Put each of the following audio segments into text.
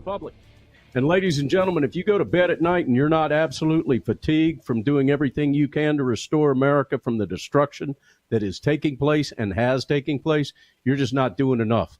Republic. And ladies and gentlemen, if you go to bed at night and you're not absolutely fatigued from doing everything you can to restore America from the destruction that is taking place and has taken place, you're just not doing enough.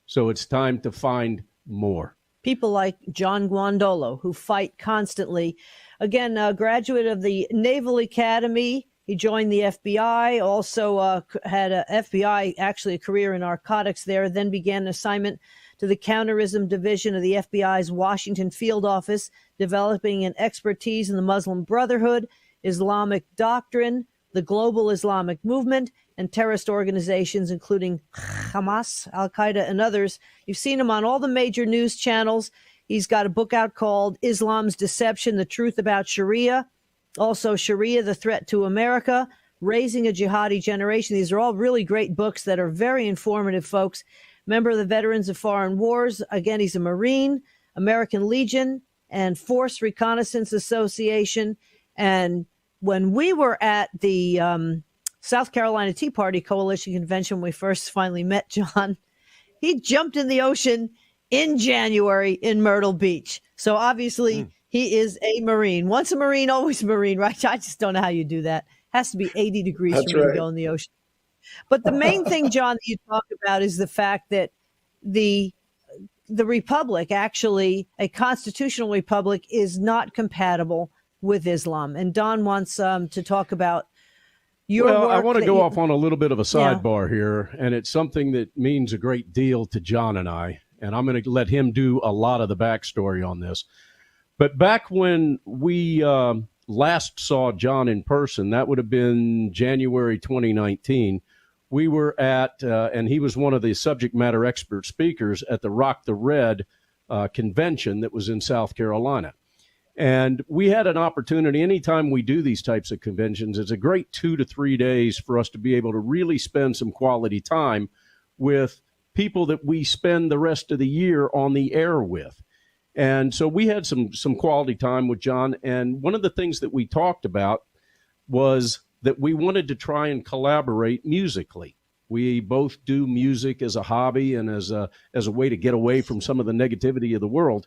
So it's time to find more. People like John Guandolo, who fight constantly. Again, a graduate of the Naval Academy. He joined the FBI, also had a FBI, actually a career in narcotics there, then began an assignment to the Counterterrorism Division of the FBI's Washington field office, developing an expertise in the Muslim Brotherhood, Islamic doctrine, the global Islamic movement, and terrorist organizations, including Hamas, Al-Qaeda, and others. You've seen him on all the major news channels. He's got a book out called Islam's Deception, The Truth About Sharia. Also, Sharia, The Threat to America, Raising a Jihadi Generation. These are all really great books that are very informative, folks. Member of the Veterans of Foreign Wars. Again, he's a Marine, American Legion, and Force Reconnaissance Association. And when we were at the South Carolina Tea Party Coalition Convention, when we first finally met John, he jumped in the ocean in January in Myrtle Beach. So obviously he is a Marine. Once a Marine, always a Marine, right? I just don't know how you do that. Has to be 80 degrees for me to go in the ocean. But the main thing, John, that you talk about is the fact that the republic, actually a constitutional republic, is not compatible with Islam. And Don wants to talk about your work. I want to go off on a little bit of a sidebar here, and it's something that means a great deal to John and I, and I'm going to let him do a lot of the backstory on this. But back when we last saw John in person, that would have been January 2019, we were at, and he was one of the subject matter expert speakers at the Rock the Red convention that was in South Carolina. And we had an opportunity, anytime we do these types of conventions, it's a great 2 to 3 days for us to be able to really spend some quality time with people that we spend the rest of the year on the air with. And so we had some quality time with John. And one of the things that we talked about was that we wanted to try and collaborate musically. We both do music as a hobby and as a way to get away from some of the negativity of the world.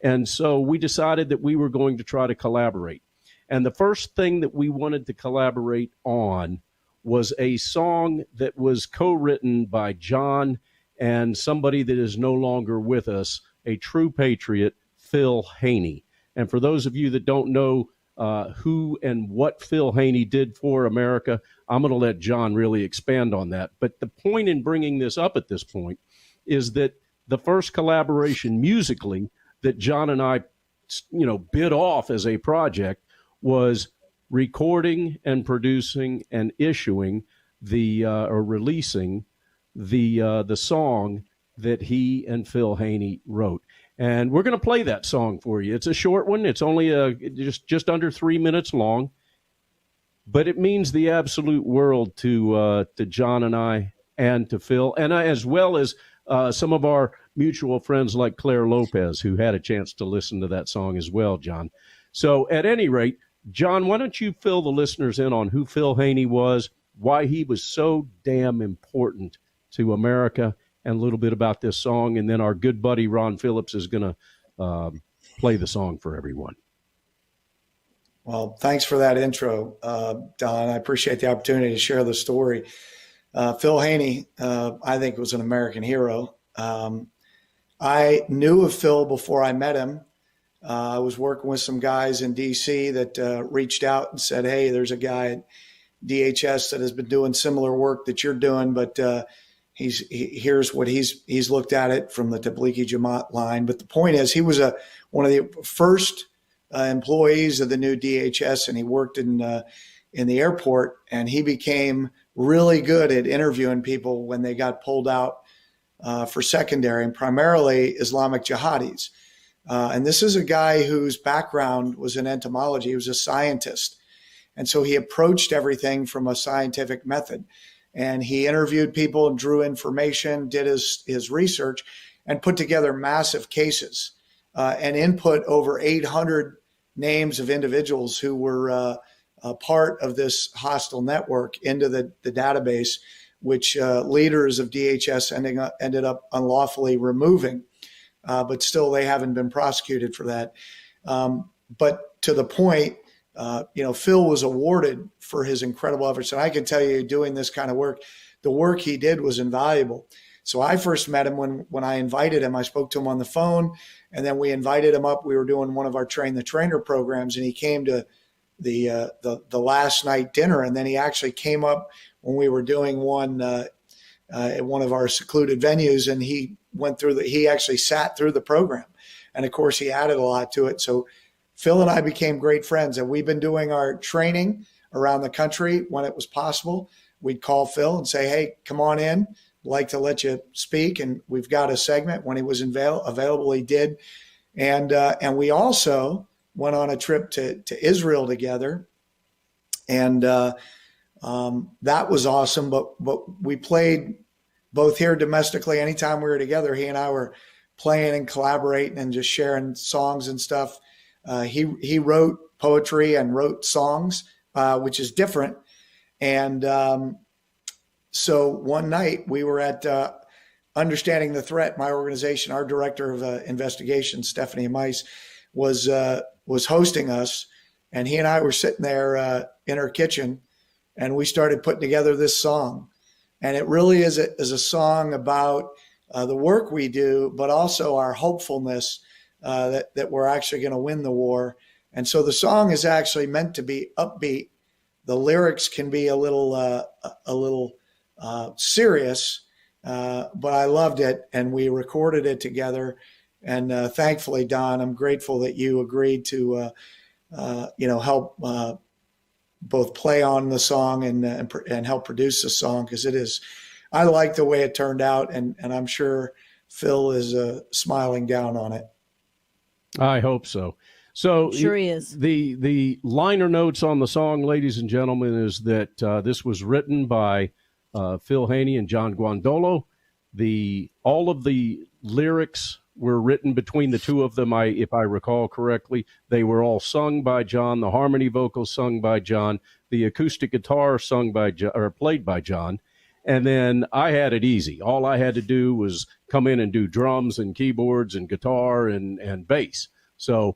And so we decided that we were going to try to collaborate. And the first thing that we wanted to collaborate on was a song that was co-written by John and somebody that is no longer with us, a true patriot, Phil Haney. And for those of you that don't know who and what Phil Haney did for America, I'm going to let John really expand on that. But the point in bringing this up at this point is that the first collaboration musically that John and I, bid off as a project was recording and producing and issuing or releasing the song that he and Phil Haney wrote. And we're going to play that song for you. It's a short one. It's only just under 3 minutes long, but it means the absolute world to John and I and to Phil, and as well as some of our mutual friends like Claire Lopez, who had a chance to listen to that song as well, John. So at any rate, John, why don't you fill the listeners in on who Phil Haney was, why he was so damn important to America, and a little bit about this song, and then our good buddy Ron Phillips is going to play the song for everyone. Well, thanks for that intro, Don. I appreciate the opportunity to share the story. Phil Haney, I think, was an American hero. I knew of Phil before I met him. I was working with some guys in D.C. that reached out and said, hey, there's a guy at DHS that has been doing similar work that you're doing, but here's what he's looked at it from the Tablighi Jamaat line. But the point is, he was one of the first employees of the new DHS, and he worked in the airport, and he became really good at interviewing people when they got pulled out for secondary, and primarily Islamic jihadis. And this is a guy whose background was in entomology. He was a scientist. And so he approached everything from a scientific method. And he interviewed people and drew information, did his research, and put together massive cases and input over 800 names of individuals who were a part of this hostile network into the database, which leaders of DHS ended up unlawfully removing. but still they haven't been prosecuted for that. But to the point, Phil was awarded for his incredible efforts. And I can tell you, doing this kind of work, the work he did was invaluable. So I first met him when I invited him. I spoke to him on the phone, and then we invited him up. We were doing one of our Train the Trainer programs, and he came to the last night dinner. And then he actually came up when we were doing one at one of our secluded venues, and he actually sat through the program. And of course, he added a lot to it. So Phil and I became great friends, and we've been doing our training around the country when it was possible. We'd call Phil and say, hey, come on in. Like to let you speak. And we've got a segment. When he was available, he did. And we also went on a trip to Israel together. And that was awesome. But we played both here domestically. Anytime we were together, he and I were playing and collaborating and just sharing songs and stuff. He wrote poetry and wrote songs, which is different. And so one night we were at Understanding the Threat. My organization, our director of investigation, Stephanie Mice, was hosting us. And he and I were sitting there in her kitchen, and we started putting together this song. And it really is a song about the work we do, but also our hopefulness that we're actually going to win the war. And so the song is actually meant to be upbeat. The lyrics can be a little serious, but I loved it, and we recorded it together. And thankfully, Don, I'm grateful that you agreed to help both play on the song and help produce the song, because it is. I like the way it turned out, and I'm sure Phil is smiling down on it. I hope so. So sure he is. The liner notes on the song, ladies and gentlemen, is that this was written by Phil Haney and John Guandolo. All of the lyrics were written between the two of them. If I recall correctly, they were all sung by John. The harmony vocals sung by John. The acoustic guitar sung by or played by John. And then I had it easy. All I had to do was come in and do drums and keyboards and guitar and bass. So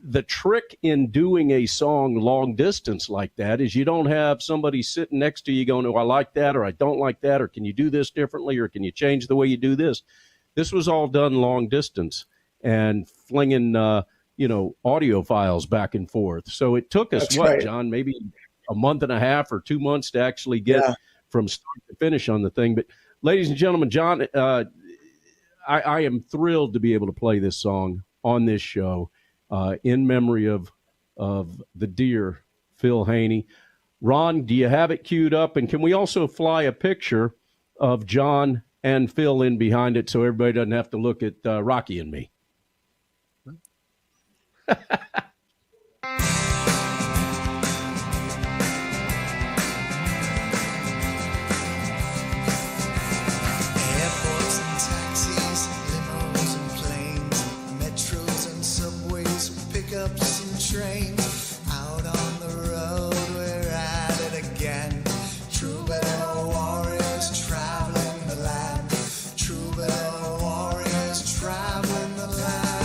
the trick in doing a song long distance like that is you don't have somebody sitting next to you going, oh, I like that, or I don't like that, or can you do this differently, or can you change the way you do this? This was all done long distance and flinging, audio files back and forth. So it took us, right, John, maybe a month and a half or 2 months to actually get from start to finish on the thing. But ladies and gentlemen, John, I am thrilled to be able to play this song on this show. In memory of the dear Phil Haney. Ron, do you have it queued up? And can we also fly a picture of John and Phil in behind it so everybody doesn't have to look at Rocky and me? Trains out on the road, we're at it again. Troubadour warriors traveling the land. Troubadour warriors traveling the land.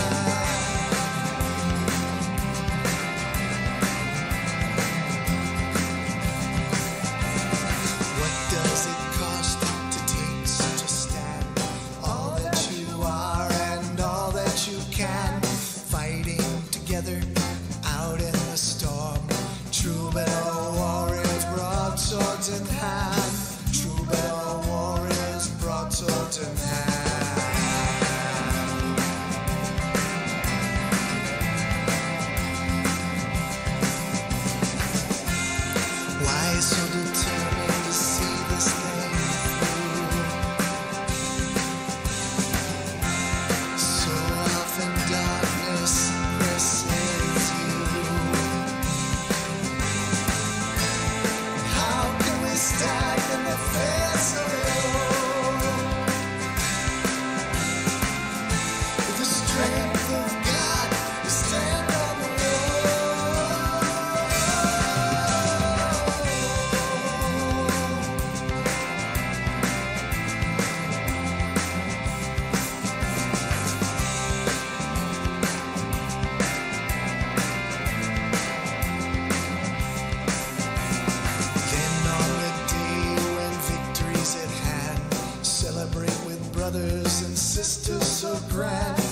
grand.